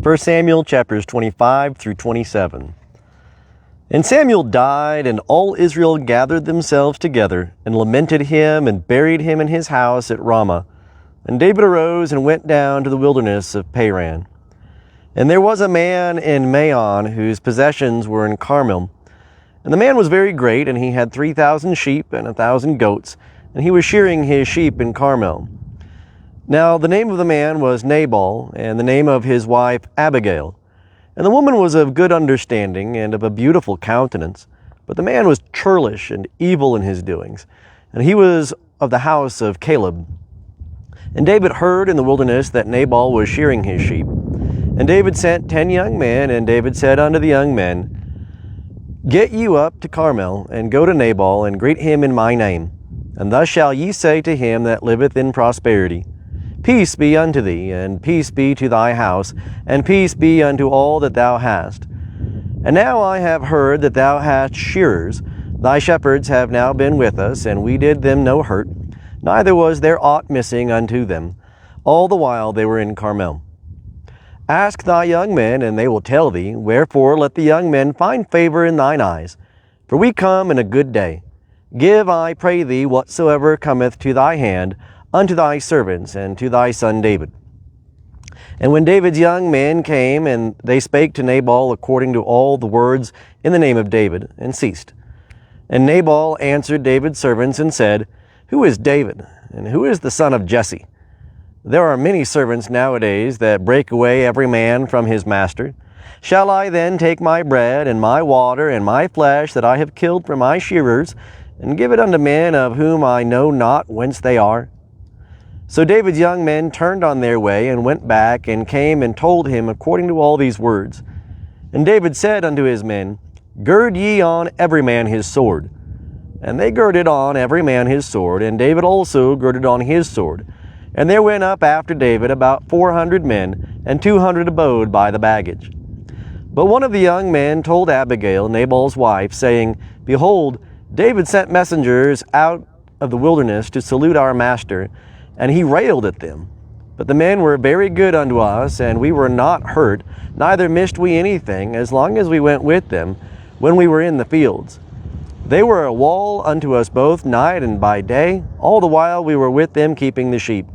1 Samuel chapters 25 through 27. And Samuel died, and all Israel gathered themselves together, and lamented him, and buried him in his house at Ramah. And David arose and went down to the wilderness of Paran. And there was a man in Maon, whose possessions were in Carmel. And the man was very great, and he had 3,000 sheep and 1,000 goats, and he was shearing his sheep in Carmel. Now the name of the man was Nabal, and the name of his wife Abigail. And the woman was of good understanding, and of a beautiful countenance. But the man was churlish and evil in his doings, and he was of the house of Caleb. And David heard in the wilderness that Nabal was shearing his sheep. And David sent 10 young men, and David said unto the young men, Get you up to Carmel, and go to Nabal, and greet him in my name. And thus shall ye say to him that liveth in prosperity, Peace be unto thee, and peace be to thy house, and peace be unto all that thou hast. And now I have heard that thou hast shearers. Thy shepherds have now been with us, and we did them no hurt, neither was there aught missing unto them, all the while they were in Carmel. Ask thy young men, and they will tell thee, wherefore let the young men find favor in thine eyes. For we come in a good day. Give, I pray thee, whatsoever cometh to thy hand, unto thy servants, and to thy son David. And when David's young men came, and they spake to Nabal according to all the words in the name of David, and ceased. And Nabal answered David's servants, and said, Who is David, and who is the son of Jesse? There are many servants nowadays that break away every man from his master. Shall I then take my bread, and my water, and my flesh that I have killed for my shearers, and give it unto men of whom I know not whence they are? So David's young men turned on their way, and went back, and came and told him according to all these words. And David said unto his men, Gird ye on every man his sword. And they girded on every man his sword, and David also girded on his sword. And there went up after David about 400 men, and 200 abode by the baggage. But one of the young men told Abigail, Nabal's wife, saying, Behold, David sent messengers out of the wilderness to salute our master, and he railed at them. But the men were very good unto us, and we were not hurt, neither missed we anything, as long as we went with them, when we were in the fields. They were a wall unto us both night and by day, all the while we were with them keeping the sheep.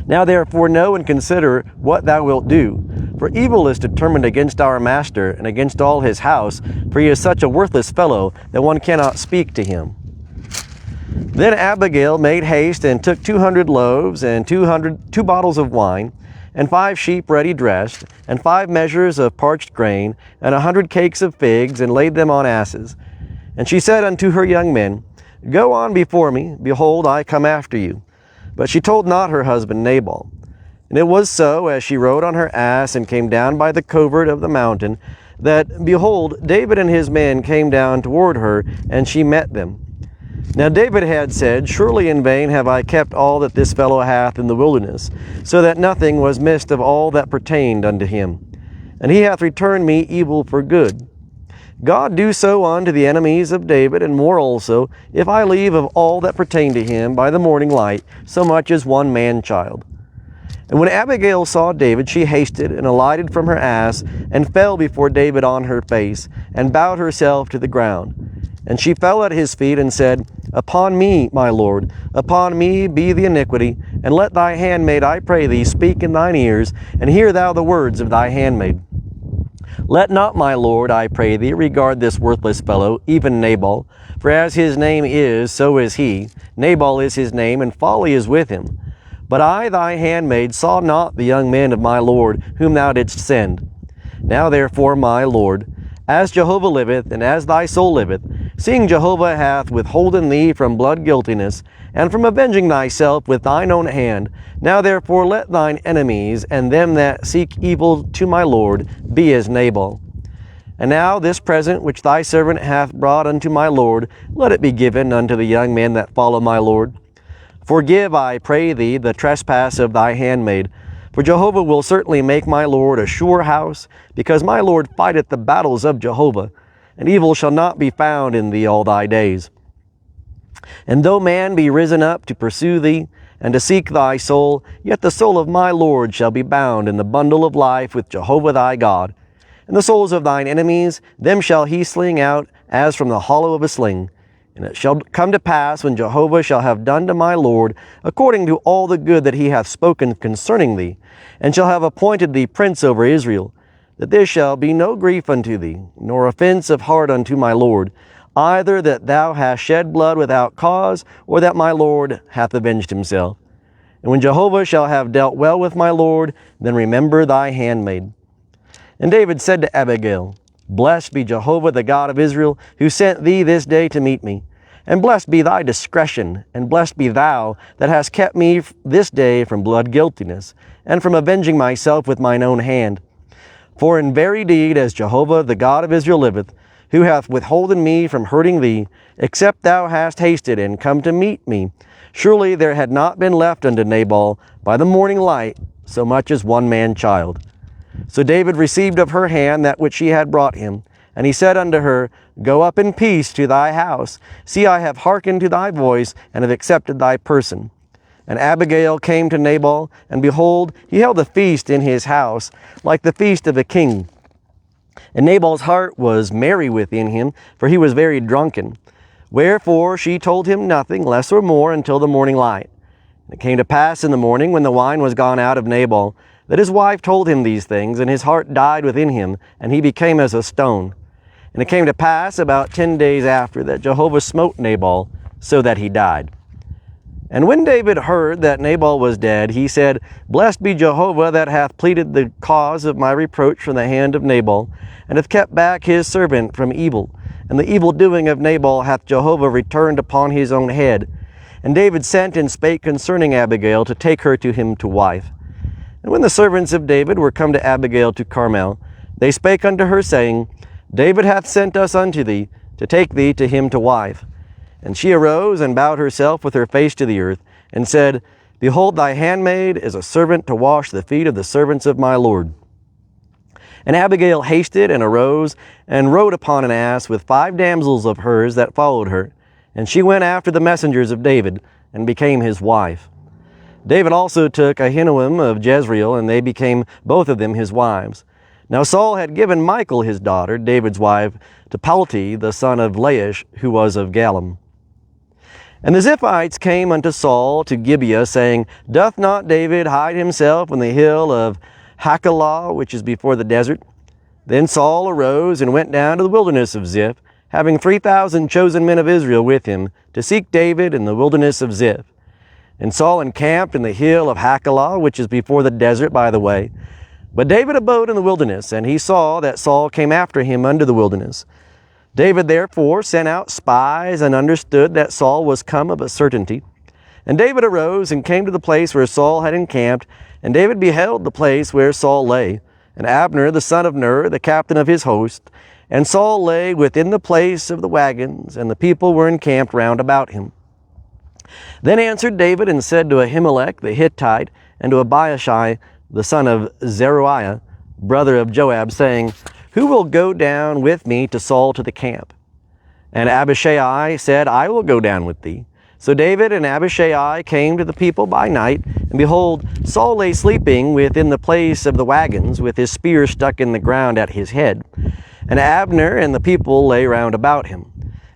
Now therefore know and consider what thou wilt do, for evil is determined against our master and against all his house, for he is such a worthless fellow that one cannot speak to him. Then Abigail made haste and took 200 loaves and 2 bottles of wine, and 5 sheep ready dressed, and 5 measures of parched grain, and 100 cakes of figs, and laid them on asses. And she said unto her young men, Go on before me, behold, I come after you. But she told not her husband Nabal. And it was so, as she rode on her ass, and came down by the covert of the mountain, that, behold, David and his men came down toward her, and she met them. Now David had said, Surely in vain have I kept all that this fellow hath in the wilderness, so that nothing was missed of all that pertained unto him. And he hath returned me evil for good. God do so unto the enemies of David, and more also, if I leave of all that pertained to him by the morning light, so much as one man-child. And when Abigail saw David, she hasted, and alighted from her ass, and fell before David on her face, and bowed herself to the ground. And she fell at his feet, and said, Upon me, my lord, upon me be the iniquity, and let thy handmaid, I pray thee, speak in thine ears, and hear thou the words of thy handmaid. Let not, my lord, I pray thee, regard this worthless fellow, even Nabal, for as his name is, so is he. Nabal is his name, and folly is with him. But I, thy handmaid, saw not the young men of my lord, whom thou didst send. Now therefore, my lord, as Jehovah liveth, and as thy soul liveth, seeing Jehovah hath withholden thee from blood guiltiness, and from avenging thyself with thine own hand, now therefore let thine enemies, and them that seek evil to my lord, be as Nabal. And now this present which thy servant hath brought unto my lord, let it be given unto the young men that follow my lord. Forgive, I pray thee, the trespass of thy handmaid, for Jehovah will certainly make my lord a sure house, because my lord fighteth the battles of Jehovah, and evil shall not be found in thee all thy days. And though man be risen up to pursue thee, and to seek thy soul, yet the soul of my Lord shall be bound in the bundle of life with Jehovah thy God. And the souls of thine enemies, them shall he sling out as from the hollow of a sling. And it shall come to pass, when Jehovah shall have done to my Lord, according to all the good that he hath spoken concerning thee, and shall have appointed thee prince over Israel, that there shall be no grief unto thee, nor offense of heart unto my Lord, either that thou hast shed blood without cause, or that my Lord hath avenged himself. And when Jehovah shall have dealt well with my Lord, then remember thy handmaid. And David said to Abigail, Blessed be Jehovah the God of Israel, who sent thee this day to meet me. And blessed be thy discretion, and blessed be thou that hast kept me this day from blood guiltiness, and from avenging myself with mine own hand. For in very deed, as Jehovah the God of Israel liveth, who hath withholden me from hurting thee, except thou hast hasted and come to meet me, surely there had not been left unto Nabal by the morning light so much as one man-child. So David received of her hand that which she had brought him, and he said unto her, Go up in peace to thy house. See, I have hearkened to thy voice, and have accepted thy person. And Abigail came to Nabal, and behold, he held a feast in his house, like the feast of a king. And Nabal's heart was merry within him, for he was very drunken. Wherefore she told him nothing, less or more, until the morning light. And it came to pass in the morning, when the wine was gone out of Nabal, that his wife told him these things, and his heart died within him, and he became as a stone. And it came to pass about 10 days after that Jehovah smote Nabal, so that he died. And when David heard that Nabal was dead, he said, Blessed be Jehovah that hath pleaded the cause of my reproach from the hand of Nabal, and hath kept back his servant from evil. And the evil doing of Nabal hath Jehovah returned upon his own head. And David sent and spake concerning Abigail to take her to him to wife. And when the servants of David were come to Abigail to Carmel, they spake unto her, saying, David hath sent us unto thee, to take thee to him to wife. And she arose and bowed herself with her face to the earth, and said, Behold, thy handmaid is a servant to wash the feet of the servants of my Lord. And Abigail hasted and arose, and rode upon an ass with 5 damsels of hers that followed her. And she went after the messengers of David, and became his wife. David also took Ahinoam of Jezreel, and they became both of them his wives. Now Saul had given Michal his daughter, David's wife, to Palti, the son of Laish, who was of Gallim. And the Ziphites came unto Saul to Gibeah, saying, Doth not David hide himself in the hill of Hachilah, which is before the desert? Then Saul arose and went down to the wilderness of Ziph, having 3,000 chosen men of Israel with him, to seek David in the wilderness of Ziph. And Saul encamped in the hill of Hachilah, which is before the desert by the way. But David abode in the wilderness, and he saw that Saul came after him unto the wilderness. David therefore sent out spies, and understood that Saul was come of a certainty. And David arose and came to the place where Saul had encamped, and David beheld the place where Saul lay, and Abner the son of Ner, the captain of his host. And Saul lay within the place of the wagons, and the people were encamped round about him. Then answered David and said to Ahimelech the Hittite, and to Abishai the son of Zeruiah, brother of Joab, saying, Who will go down with me to Saul to the camp? And Abishai said, I will go down with thee. So David and Abishai came to the people by night, and behold, Saul lay sleeping within the place of the wagons, with his spear stuck in the ground at his head. And Abner and the people lay round about him.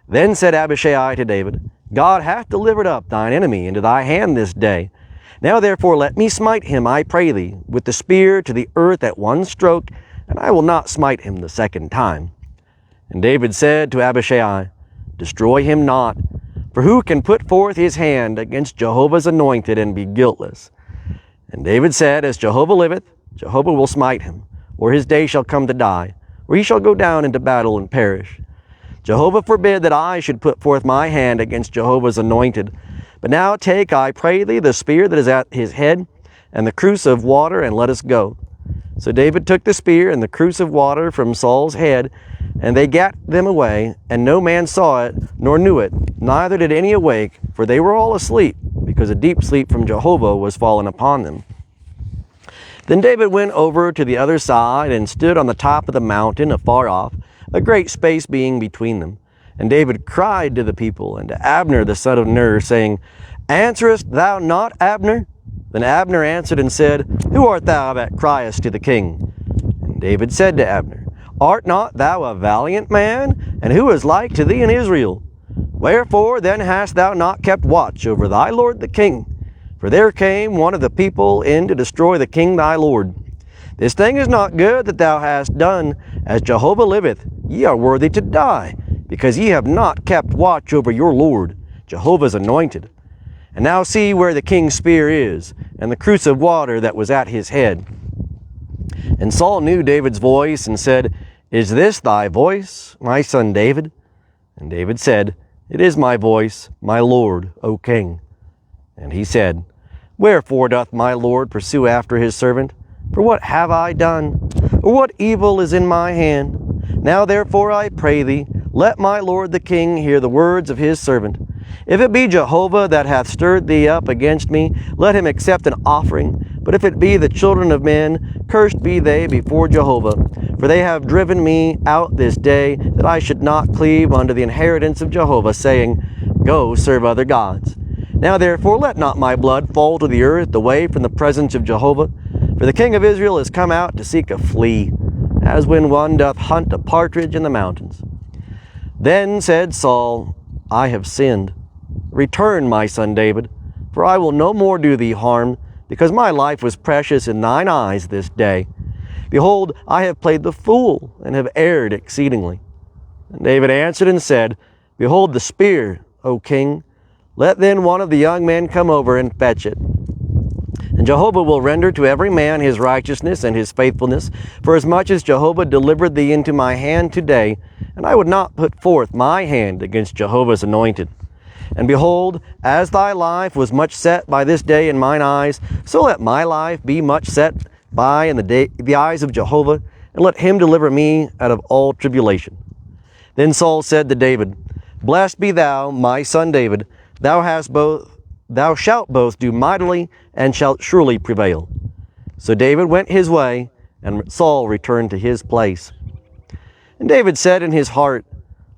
Then said Abishai to David, God hath delivered up thine enemy into thy hand this day. Now therefore let me smite him, I pray thee, with the spear to the earth at one stroke, and I will not smite him the second time. And David said to Abishai, Destroy him not, for who can put forth his hand against Jehovah's anointed and be guiltless? And David said, As Jehovah liveth, Jehovah will smite him, or his day shall come to die, or he shall go down into battle and perish. Jehovah forbid that I should put forth my hand against Jehovah's anointed. But now take, I pray thee, the spear that is at his head, and the cruse of water, and let us go. So David took the spear and the cruse of water from Saul's head, and they gat them away, and no man saw it, nor knew it, neither did any awake, for they were all asleep, because a deep sleep from Jehovah was fallen upon them. Then David went over to the other side, and stood on the top of the mountain afar off, a great space being between them. And David cried to the people, and to Abner the son of Ner, saying, Answerest thou not, Abner? Then Abner answered and said, Who art thou that criest to the king? And David said to Abner, Art not thou a valiant man? And who is like to thee in Israel? Wherefore then hast thou not kept watch over thy lord the king? For there came one of the people in to destroy the king thy lord. This thing is not good that thou hast done. As Jehovah liveth, ye are worthy to die, because ye have not kept watch over your lord, Jehovah's anointed. And now see where the king's spear is, and the cruse of water that was at his head. And Saul knew David's voice, and said, Is this thy voice, my son David? And David said, It is my voice, my lord, O king. And he said, Wherefore doth my lord pursue after his servant? For what have I done? Or what evil is in my hand? Now therefore I pray thee, let my lord the king hear the words of his servant. If it be Jehovah that hath stirred thee up against me, let him accept an offering. But if it be the children of men, cursed be they before Jehovah. For they have driven me out this day, that I should not cleave unto the inheritance of Jehovah, saying, Go serve other gods. Now therefore let not my blood fall to the earth away from the presence of Jehovah. For the king of Israel is come out to seek a flea, as when one doth hunt a partridge in the mountains. Then said Saul, I have sinned. Return, my son David, for I will no more do thee harm, because my life was precious in thine eyes this day. Behold, I have played the fool, and have erred exceedingly. And David answered and said, Behold the spear, O king. Let then one of the young men come over and fetch it. And Jehovah will render to every man his righteousness and his faithfulness, for as much as Jehovah delivered thee into my hand today, and I would not put forth my hand against Jehovah's anointed. And behold, as thy life was much set by this day in mine eyes, so let my life be much set by in the eyes of Jehovah, and let him deliver me out of all tribulation. Then Saul said to David, Blessed be thou, my son David, thou shalt both do mightily, and shalt surely prevail. So David went his way, and Saul returned to his place. And David said in his heart,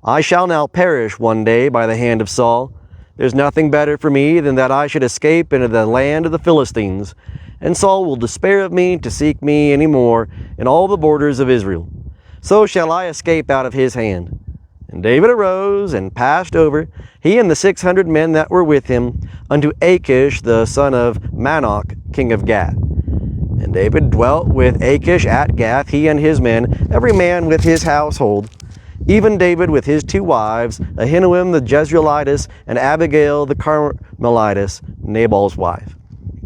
I shall now perish one day by the hand of Saul. There's nothing better for me than that I should escape into the land of the Philistines, and Saul will despair of me to seek me any more in all the borders of Israel. So shall I escape out of his hand. And David arose and passed over, he and the 600 men that were with him, unto Achish the son of Manoch, king of Gath. And David dwelt with Achish at Gath, he and his men, every man with his household, even David with his 2 wives, Ahinoam the Jezreelitess, and Abigail the Carmelitess, Nabal's wife.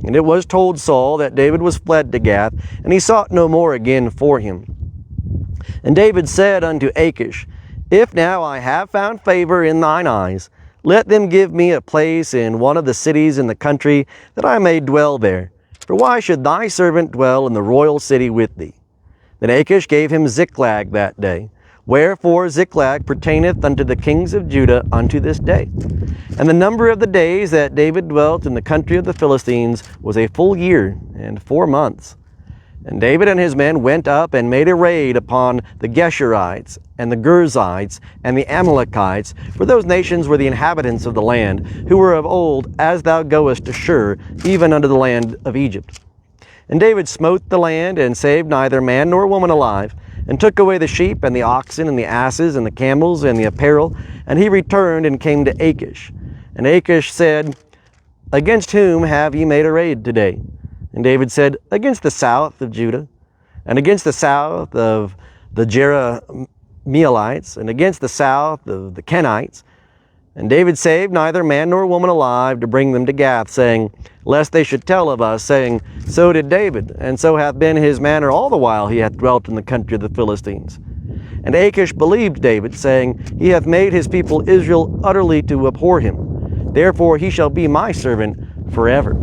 And it was told Saul that David was fled to Gath, and he sought no more again for him. And David said unto Achish, If now I have found favor in thine eyes, let them give me a place in one of the cities in the country, that I may dwell there. For why should thy servant dwell in the royal city with thee? Then Achish gave him Ziklag that day. Wherefore Ziklag pertaineth unto the kings of Judah unto this day. And the number of the days that David dwelt in the country of the Philistines was a full year and 4 months. And David and his men went up and made a raid upon the Geshurites and the Girzites and the Amalekites, for those nations were the inhabitants of the land, who were of old, as thou goest to Shur, even unto the land of Egypt. And David smote the land, and saved neither man nor woman alive, and took away the sheep and the oxen and the asses and the camels and the apparel. And he returned and came to Achish. And Achish said, Against whom have ye made a raid today? And David said, Against the south of Judah, and against the south of the Jerahmeelites, and against the south of the Kenites. And David saved neither man nor woman alive to bring them to Gath, saying, Lest they should tell of us, saying, So did David, and so hath been his manner all the while he hath dwelt in the country of the Philistines. And Achish believed David, saying, He hath made his people Israel utterly to abhor him. Therefore he shall be my servant forever.